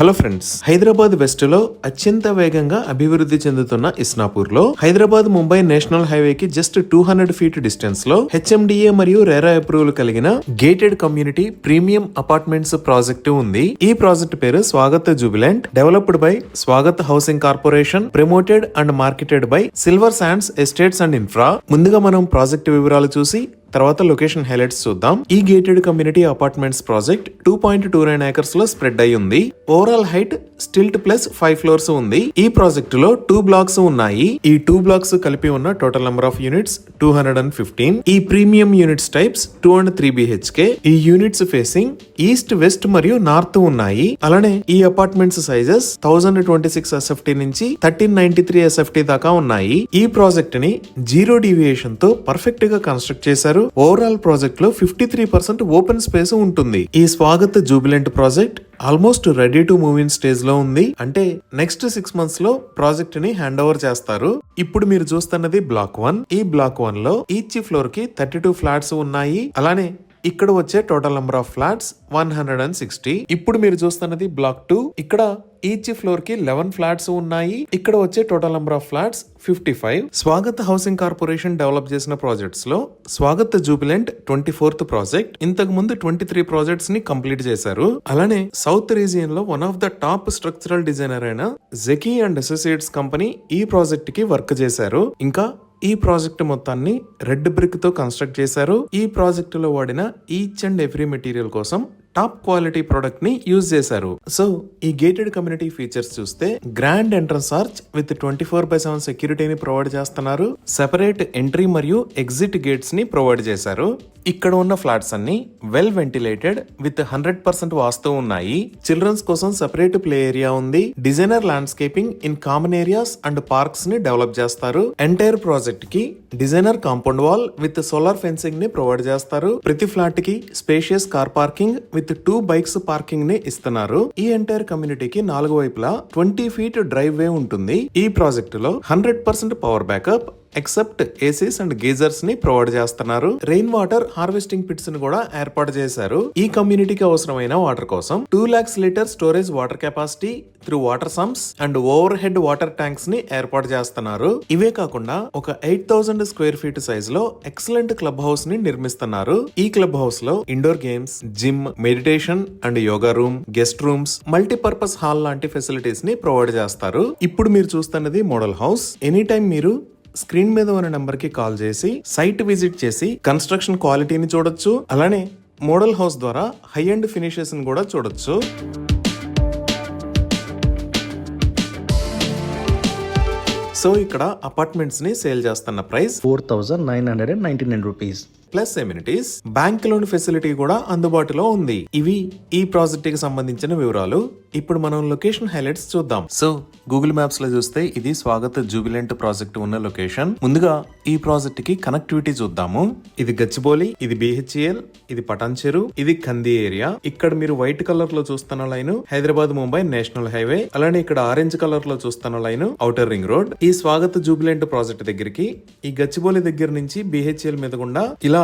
Hello friends, Hyderabad west లో అత్యంత వేగంగా అభివృద్ధి చెందుతున్న ఇస్నాపూర్ లో హైదరాబాద్ ముంబై నేషనల్ హైవే కి జస్ట్ 200 ఫీట్ డిస్టెన్స్ లో హెచ్ఎండిఏ మరియు రెరా అప్రూవల్ కలిగిన gated community premium apartments project ఉంది. ఈ ప్రాజెక్ట్ పేరు Swagat Jubilant, developed by Swagat housing corporation, promoted and marketed by silver sands estates and infra. ముందుగా మనం ప్రాజెక్ట్ వివరాలు చూసి తర్వాత లొకేషన్ హైలైట్స్ చూద్దాం. ఈ gated community apartments project 2.29 acres లో స్ప్రెడ్ అయి ఉంది. Overall height stilt plus 5 floors ఉంది. ఈ ప్రాజెక్ట్ లో 2 బ్లాక్స్ ఉన్నాయి. ఈ 2 బ్లాక్స్ కలిపి ఉన్న టోటల్ నెంబర్ ఆఫ్ యూనిట్స్ 215. ఈ premium units types 2 and 3 BHK. ఈ యూనిట్స్ ఫేసింగ్ ఈస్ట్, వెస్ట్ మరియు నార్త్ ఉన్నాయి. అలానే ఈ అపార్ట్మెంట్స్ సైజెస్ 1026 SFT నుంచి 1393 SFT దాకా ఉన్నాయి. ఈ ప్రాజెక్ట్ ని 0 డీవియేషన్ తో పర్ఫెక్ట్ గా కన్స్ట్రక్ట్ చేశారు. ఓవరాల్ ప్రాజెక్ట్ లో 53% ఓపెన్ స్పేస్ ఉంటుంది. ఈ Swagat Jubilant project almost ready to move in stage లో ఉంది. అంటే నెక్స్ట్ 6 months లో ప్రాజెక్ట్ ని హ్యాండ్ ఓవర్ చేస్తారు. ఇప్పుడు మీరు చూస్తున్నది బ్లాక్ 1. ఈ బ్లాక్ 1 లో ఈచ్ ఫ్లోర్ కి 32 ఫ్లాట్స్ ఉన్నాయి. అలానే ఇక్కడ వచ్చే టోటల్ నెంబర్ ఆఫ్ ఫ్లాట్స్ 160. ఇప్పుడు మీరు చూస్తున్నది బ్లాక్ 2. ఇక్కడ ఈచ్ ఫ్లోర్ కి 11 ఫ్లాట్స్ ఉన్నాయి. ఇక్కడ వచ్చే total number of flats 55. Swagat housing corporation develop చేసిన ప్రాజెక్ట్స్ లో స్వాగత్ జూబిలెంట్ 24th ప్రాజెక్ట్. ఇంతకు ముందు 23 ప్రాజెక్ట్స్ ని కంప్లీట్ చేశారు. అలానే సౌత్ రీజియన్ లో one of the top structural designer అయిన జెకీ అండ్ అసోసియేట్స్ కంపెనీ ఈ ప్రాజెక్ట్ కి వర్క్ చేశారు. ఇంకా ఈ ప్రాజెక్ట్ మొత్తాన్ని రెడ్ బ్రిక్ తో కన్స్ట్రక్ట్ చేశారు. ఈ ప్రాజెక్ట్ లో వాడిన ఈచ్ అండ్ ఎవ్రీ మెటీరియల్ కోసం టాప్ క్వాలిటీ ప్రొడక్ట్ ని యూజ్ చేశారు. సో ఈ గేటెడ్ కమ్యూనిటీ ఫీచర్స్ చూస్తే గ్రాండ్ ఎంట్రన్స్ ఆర్చ్ విత్ 24/7 సెక్యూరిటీని ప్రొవైడ్ చేస్తున్నారు. సెపరేట్ ఎంట్రీ మరియు ఎగ్జిట్ గేట్స్ ని ప్రొవైడ్ చేశారు. ఇక్కడ ఉన్న ఫ్లాట్స్ అన్ని వెల్ వెంటిలేటెడ్ విత్ 100% వాస్తు ఉన్నాయి. చిల్డ్రన్స్ కోసం సెపరేట్ ప్లే ఏరియా ఉంది. Designer landscaping in common areas and parks ని డెవలప్ చేస్తారు. ఎంటైర్ ప్రాజెక్ట్ కి designer compound wall with solar fencing ని ప్రొవైడ్ చేస్తారు. ప్రతి ఫ్లాట్ కి spacious car parking with 2 bikes parking ని ఇస్తున్నారు. ఈ ఎంటైర్ కమ్యూనిటీకి 4 వైపులా 20 feet డ్రైవ్ వే ఉంటుంది. ఈ ప్రాజెక్ట్ లో 100% power backup except ACs and geysers ని ప్రొవైడ్ చేస్తున్నారు. రెయిన్ వాటర్ హార్వెస్టింగ్ పిట్స్ ని కూడా ఏర్పాటు చేశారు. ఈ కమ్యూనిటీకి అవసరమైన వాటర్ కోసం 2 lakhs litre storage water capacity through water sumps and overhead water tanks ని ఏర్పాటు చేస్తున్నారు. ఇవే కాకుండా ఒక 8,000 square feet సైజ్ లో ఎక్సలెంట్ క్లబ్ హౌస్ ని నిర్మిస్తున్నారు. ఈ క్లబ్ హౌస్ లో indoor games, gym, meditation and yoga room, guest rooms, multipurpose hall లాంటి ఫెసిలిటీస్ ని ప్రొవైడ్ చేస్తారు. ఇప్పుడు మీరు చూస్తున్నది మోడల్ హౌస్. ఎనీ టైం మీరు స్క్రీన్ మీద ఉన్న నెంబర్ కి కాల్ చేసి సైట్ విజిట్ చేసి కన్స్ట్రక్షన్ క్వాలిటీని చూడొచ్చు. అలానే మోడల్ హౌస్ ద్వారా హై అండ్ ఫినిషెస్ ని కూడా చూడొచ్చు. సో ఇక్కడ అపార్ట్మెంట్స్ ని సేల్ చేస్తున్న price 4,999 rupees. Plus amenities, bank loan facility కూడా అందుబాటులో ఉంది. ఇవి ఈ ప్రాజెక్ట్ కి సంబంధించిన వివరాలు. ఇప్పుడు మనం లొకేషన్ హైలైట్స్ చూద్దాం. సో గూగుల్ మ్యాప్స్ లో చూస్తే ఇది స్వాగత్ జూబిలెంట్ ప్రాజెక్ట్ ఉన్న లొకేషన్. ముందుగా ఈ ప్రాజెక్ట్ కి కనెక్టివిటీ చూద్దాము. ఇది గచ్చిబౌలి, ఇది BHEL, ఇది పటాన్చెరు, ఇది కంది ఏరియా. ఇక్కడ మీరు వైట్ కలర్ లో చూస్తున్న line Hyderabad Mumbai national highway. అలానే ఇక్కడ ఆరెంజ్ కలర్ లో చూస్తున్న లైన్ ఔటర్ రింగ్ రోడ్. ఈ స్వాగత్ జూబిలెంట్ ప్రాజెక్ట్ దగ్గరికి ఈ గచ్చిబౌలి దగ్గర నుంచి BHEL మీద గుండా ఇలా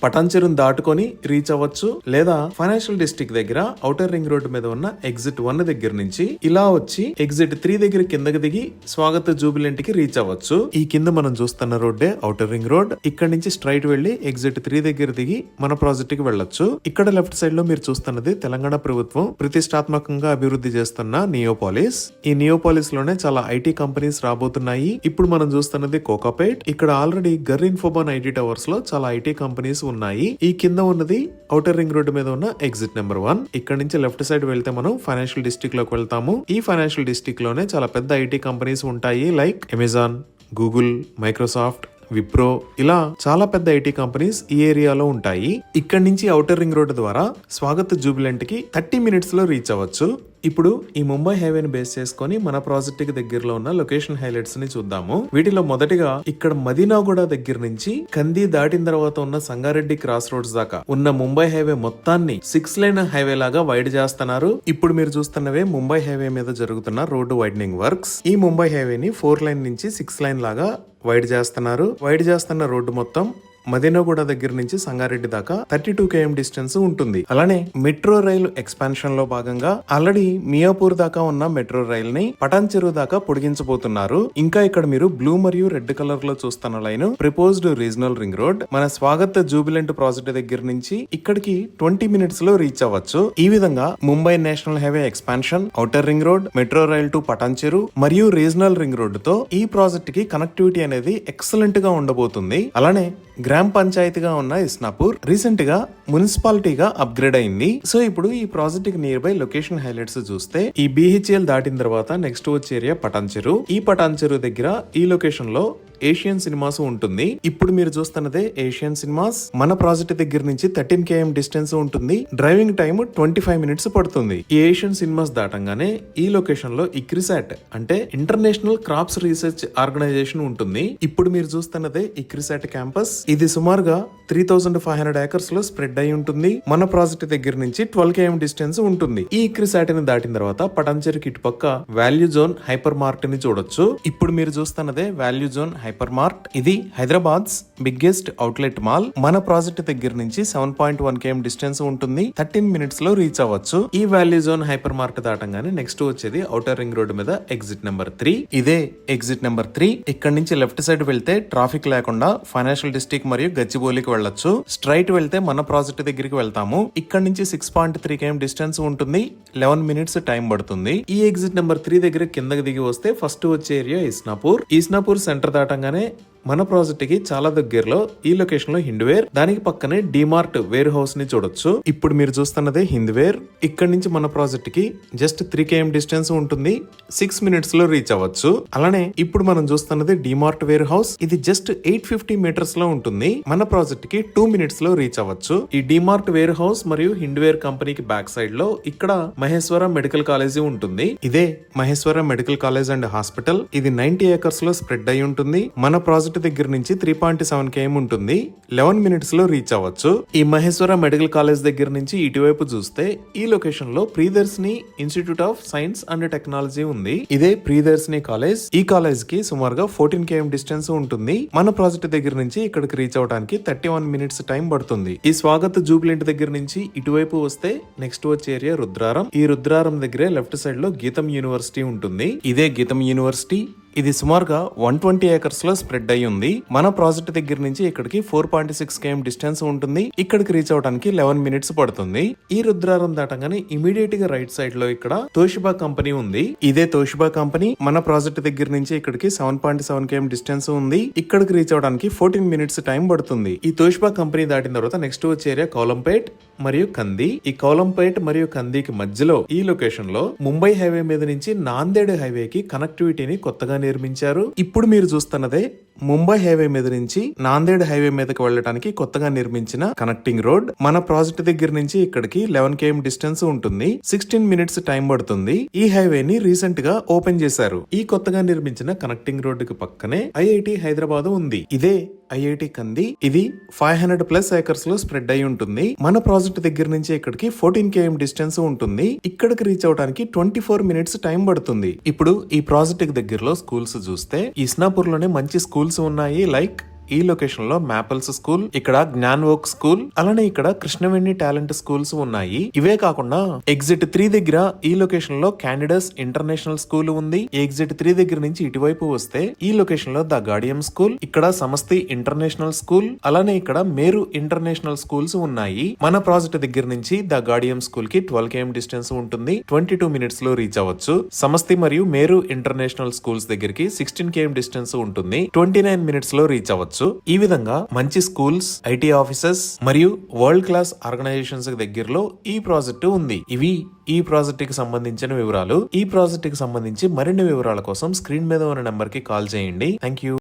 పటాన్చెరును దాటుకొని రీచ్ అవ్వచ్చు. లేదా ఫైనాన్షియల్ డిస్ట్రిక్ట్ దగ్గర ఔటర్ రింగ్ రోడ్ మీద ఉన్న ఎగ్జిట్ 1 దగ్గర నుంచి ఇలా వచ్చి ఎగ్జిట్ 3 దగ్గర కిందకి దిగి స్వాగత్ జూబిలెంట్ కి రీచ్ అవ్వచ్చు. ఈ కింద మనం చూస్తున్న రోడ్డే ఔటర్ రింగ్ రోడ్. ఇక్కడ నుంచి స్ట్రైట్ వెళ్లి ఎగ్జిట్ 3 దగ్గర దిగి మన ప్రాజెక్ట్ కి వెళ్ళొచ్చు. ఇక్కడ లెఫ్ట్ సైడ్ లో మీరు చూస్తున్నది తెలంగాణ ప్రభుత్వం ప్రతిష్టాత్మకంగా అభివృద్ధి చేస్తున్న నియోపాలిస్. ఈ నియోపాలిస్ లోనే చాలా IT కంపెనీస్ రాబోతున్నాయి. ఇప్పుడు మనం చూస్తున్నది కోకాపేట్. ఇక్కడ ఆల్రెడీ గర్ ఇన్ఫోబాన్ IT టవర్స్ లో చాలా IT కంపెనీస్ ఉన్నాయి. ఈ కింద ఉన్నది ఔటర్ రింగ్ రోడ్ మీద ఉన్న ఎగ్జిట్ నెంబర్ 1. ఇక్కడ నుంచి లెఫ్ట్ సైడ్ వెళ్తే మనం ఫైనాన్షియల్ డిస్ట్రిక్ట్ లోకి వెళ్తాము. ఈ ఫైనాన్షియల్ డిస్ట్రిక్ట్ లోనే చాలా పెద్ద IT కంపెనీస్ ఉంటాయి. Like Amazon, Google, Microsoft, Wipro, ఇలా చాలా పెద్ద IT కంపెనీస్ ఈ ఏరియాలో ఉంటాయి. ఇక్కడ నుంచి ఔటర్ రింగ్ రోడ్ ద్వారా స్వాగత్ జూబిలెంట్ కి 30 minutes లో రీచ్ అవ్వచ్చు. ఇప్పుడు ఈ ముంబై హైవేని బేస్ చేసుకొని మన ప్రాజెక్ట్ కి దగ్గరలో ఉన్న లొకేషన్ హైలైట్స్ ని చూద్దాము. వీటిలో మొదటిగా ఇక్కడ మదీనాగూడ దగ్గర నుంచి కంది దాటిన తర్వాత ఉన్న సంగారెడ్డి క్రాస్ రోడ్స్ దాకా ఉన్న ముంబై హైవే మొత్తాన్ని 6 lane హైవే లాగా వైడ్ చేస్తున్నారు. ఇప్పుడు మీరు చూస్తున్నవే ముంబై హైవే మీద జరుగుతున్న రోడ్డు వైడనింగ్ వర్క్స్. ఈ ముంబై హైవేని 4 lane నుంచి 6 lane లాగా వైడ్ చేస్తున్నారు. వైడ్ చేస్తున్న రోడ్డు మొత్తం మదీనాగూడ దగ్గర నుంచి సంగారెడ్డి దాకా 32 km డిస్టెన్స్ ఉంటుంది. అలానే మెట్రో రైలు ఎక్స్పాన్షన్ లో భాగంగా ఆల్రెడీ మియాపూర్ దాకా ఉన్న మెట్రో రైల్ ని పటాన్ చెరువు దాకా పొడిగించబోతున్నారు. ఇంకా ఇక్కడ మీరు బ్లూ మరియు రెడ్ కలర్ లో చూస్తున్న line proposed regional ring road. మన స్వాగత్ జూబిలెంట్ ప్రాజెక్ట్ దగ్గర నుంచి ఇక్కడికి 20 minutes లో రీచ్ అవ్వచ్చు. ఈ విధంగా Mumbai national highway expansion, outer ring road, metro rail to Patancheru మరియు రీజనల్ రింగ్ రోడ్ తో ఈ ప్రాజెక్ట్ కి కనెక్టివిటీ అనేది ఎక్సలెంట్ గా ఉండబోతుంది. అలానే గ్రామ పంచాయతీగా ఉన్న ఇస్నాపూర్ రీసెంట్ గా మున్సిపాలిటీగా అప్గ్రేడ్ అయింది. సో ఇప్పుడు ఈ ప్రాజెక్ట్ కి నియర్ బై లొకేషన్ హైలైట్స్ చూస్తే ఈ BHEL దాటిన తర్వాత నెక్స్ట్ వచ్చే ఏరియా పటాన్ చెరువు. ఈ పటాన్ చెరువు దగ్గర ఈ లొకేషన్ లో ఏషియన్ సినిమాస్ ఉంటుంది. ఇప్పుడు మీరు చూస్తున్నదే ఏషియన్ సినిమాస్. మన ప్రాజెక్ట్ దగ్గర నుంచి 13 km డిస్టెన్స్ ఉంటుంది. డ్రైవింగ్ టైం 25 minutes పడుతుంది. ఈ ఏషియన్ సినిమాస్ దాటంగానే ఈ లొకేషన్ లో ఇక్రిసాట్ అంటే ఇంటర్నేషనల్ క్రాప్స్ రీసెర్చ్ ఆర్గనైజేషన్ ఉంటుంది. ఇప్పుడు మీరు చూస్తున్నదే ఇక్రిసాట్ క్యాంపస్. ఇది సుమారుగా 3500 acres లో స్ప్రెడ్ అయి ఉంటుంది. మన ప్రాజెక్ట్ దగ్గర నుంచి 12 km డిస్టెన్స్ ఉంటుంది. ఈ ఇక్రిసాట్ ని దాటిన తర్వాత పటాన్చెరుకి ఇటుపక్క వాల్యూ జోన్ హైపర్ మార్ట్ ని చూడొచ్చు. ఇప్పుడు మీరు చూస్తున్నదే వాల్యూ జోన్ హైపర్ మార్ట్. ఇది హైదరాబాద్స్ బిగ్గెస్ట్ అవుట్లెట్ మాల్. మన ప్రాజెక్ట్ దగ్గర నుంచి 7.1 km డిస్టెన్స్ ఉంటుంది. 13 minutes లో రీచ్ అవ్వచ్చు. ఈ వాల్యూ జోన్ హైపర్ మార్ట్ దాటంగానే నెక్స్ట్ వచ్చేది ఔటర్ రింగ్ రోడ్ మీద ఎగ్జిట్ నెంబర్ 3. ఇదే ఎగ్జిట్ నెంబర్ 3. ఇక్కడ నుంచి లెఫ్ట్ సైడ్ వెళ్తే ట్రాఫిక్ లేకుండా ఫైనాన్షియల్ డిస్ట్రిక్ట్ మరియు గచ్చిబౌలికి వెళ్ళొచ్చు. స్ట్రైట్ వెళ్తే మన ప్రాజెక్ట్ దగ్గరికి వెళ్తాము. ఇక్కడ నుంచి 6.3 km డిస్టెన్స్ ఉంటుంది. 11 minutes టైం పడుతుంది. ఈ ఎగ్జిట్ నెంబర్ 3 దగ్గర కిందకి దిగి వస్తే ఫస్ట్ వచ్చే ఏరియా ఇస్నాపూర్. ఇస్నాపూర్ సెంటర్ దాటంగానే మన ప్రాజెక్ట్ కి చాలా దగ్గరలో ఈ లొకేషన్ లో హిండ్వేర్, దానికి పక్కనే డిమార్ట్ వేర్ హౌస్ ని చూడొచ్చు. ఇప్పుడు మీరు చూస్తున్నదే హింద్వేర్. ఇక్కడ నుంచి మన ప్రాజెక్ట్ కి జస్ట్ 3 km డిస్టెన్స్ ఉంటుంది. 6 minutes లో రీచ్ అవ్వచ్చు. అలానే ఇప్పుడు మనం చూస్తున్నది డిమార్ట్ వేర్ హౌస్. ఇది జస్ట్ 850 meters లో ఉంటుంది. మన ప్రాజెక్ట్ కి 2 minutes లో రీచ్ అవ్వచ్చు. ఈ డిమార్ట్ వేర్ హౌస్ మరియు హిండ్వేర్ కంపెనీకి బ్యాక్ సైడ్ లో ఇక్కడ మహేశ్వర మెడికల్ కాలేజీ ఉంటుంది. ఇదే Maheshwara medical college and hospital. ఇది 90 acres లో స్ప్రెడ్ అయి ఉంటుంది. మన ప్రాజెక్ట్ దగ్గర నుంచి 3.7 km ఉంటుంది. 11 minutes లో రీచ్ అవ్వచ్చు. ఈ మహేశ్వర మెడికల్ కాలేజ్ దగ్గర నుంచి ఇటువైపు చూస్తే ఈ లొకేషన్ లో Priyadarshini institute of science and technology ఉంది. ఇదే ప్రియదర్శిని కాలేజ్. ఈ కాలేజ్ కి సుమారుగా 14 km డిస్టెన్స్ ఉంటుంది. మన ప్రాజెక్ట్ దగ్గర నుంచి ఇక్కడికి రీచ్ అవడానికి 31 minutes టైం పడుతుంది. ఈ స్వాగత్ జూబిలెంట్ దగ్గర నుంచి ఇటువైపు వస్తే నెక్స్ట్ వచ్చే ఏరియా రుద్రారం. ఈ రుద్రారం దగ్గరే లెఫ్ట్ సైడ్ లో గీతం యూనివర్సిటీ ఉంటుంది. ఇదే గీతం యూనివర్సిటీ. ఇది సుమారుగా 120 acres లో స్ప్రెడ్ అయి ఉంది. మన ప్రాజెక్ట్ దగ్గర నుంచి ఇక్కడికి 4.6 km డిస్టెన్స్ ఉంటుంది. ఇక్కడికి రీచ్ అవడానికి 11 minutes పడుతుంది. ఈ రుద్రారం దాటంగానే ఇమీడియట్ గా రైట్ సైడ్ లో ఇక్కడ తోషిబా కంపెనీ ఉంది. ఇదే తోషిబా కంపెనీ. మన ప్రాజెక్ట్ దగ్గర నుంచి ఇక్కడికి 7.7 km డిస్టెన్స్ ఉంది. ఇక్కడికి రీచ్ అవడానికి 14 minutes టైం పడుతుంది. ఈ తోషిబా కంపెనీ దాటిన తర్వాత నెక్స్ట్ వచ్చే ఏరియా కౌలంపేట్ మరియు కంది. ఈ కౌలంపేట్ మరియు కందికి మధ్యలో ఈ లొకేషన్ లో ముంబై హైవే మీద నుంచి నాందేడ్ హైవేకి కనెక్టివిటీని కొత్తగా నిర్మించారు. ఇప్పుడు మీరు చూస్తున్నదే ముంబై హైవే మీద నుంచి నాందేడ్ హైవే మీదకి వెళ్ళడానికి కొత్తగా నిర్మించిన కనెక్టింగ్ రోడ్. మన ప్రాజెక్ట్ దగ్గర నుంచి ఇక్కడికి 11 km డిస్టెన్స్ ఉంటుంది. 16 minutes టైం పడుతుంది. ఈ హైవేని రీసెంట్ గా ఓపెన్ చేశారు. ఈ కొత్తగా నిర్మించిన కనెక్టింగ్ రోడ్డుకి పక్కనే IIT హైదరాబాద్ ఉంది. ఇదే IIT కంది. ఇది 500+ acres లో స్ప్రెడ్ అయి ఉంటుంది. మన ప్రాజెక్ట్ దగ్గర నుంచి ఇక్కడికి 14 km డిస్టెన్స్ ఉంటుంది. ఇక్కడికి రీచ్ అవడానికి 24 minutes టైం పడుతుంది. ఇప్పుడు ఈ ప్రాజెక్ట్ దగ్గరలో స్కూల్స్ చూస్తే ఇస్నాపూర్ లోనే మంచి స్కూల్స్ ఉన్నాయి. లైక్ ఈ లొకేషన్ లో మ్యాపల్స్ స్కూల్, ఇక్కడ జ్ఞాన్ ఓక్ స్కూల్, అలానే ఇక్కడ కృష్ణవేణి టాలెంట్ స్కూల్స్ ఉన్నాయి. ఇవే కాకుండా ఎగ్జిట్ 3 దగ్గర ఈ లొకేషన్ లో క్యాండిడస్ ఇంటర్నేషనల్ స్కూల్ ఉంది. ఎగ్జిట్ 3 దగ్గర నుంచి ఇటువైపు వస్తే ఈ లొకేషన్ లో ద గార్డియం స్కూల్, ఇక్కడ సమస్తి ఇంటర్నేషనల్ స్కూల్, అలానే ఇక్కడ మేరు ఇంటర్నేషనల్ స్కూల్స్ ఉన్నాయి. మన ప్రాజెక్ట్ దగ్గర నుంచి ద గార్డియం స్కూల్ కి 12 km డిస్టెన్స్ ఉంటుంది. 22 minutes లో రీచ్ అవ్వచ్చు. సమస్తి మరియు మేరు ఇంటర్నేషనల్ స్కూల్స్ దగ్గరికి 16 km డిస్టెన్స్ ఉంటుంది. 29 minutes లో రీచ్ అవ్వచ్చు. ఈ విధంగా మంచి స్కూల్స్, ఐటీ ఆఫీసెస్ మరియు వరల్డ్ క్లాస్ ఆర్గనైజేషన్స్ దగ్గరలో ఈ ప్రాజెక్టు ఉంది. ఇవి ఈ ప్రాజెక్ట్ కి సంబంధించిన వివరాలు. ఈ ప్రాజెక్ట్ కి సంబంధించి మరిన్ని వివరాల కోసం స్క్రీన్ మీద ఉన్న నెంబర్ కి కాల్ చేయండి. Thank you.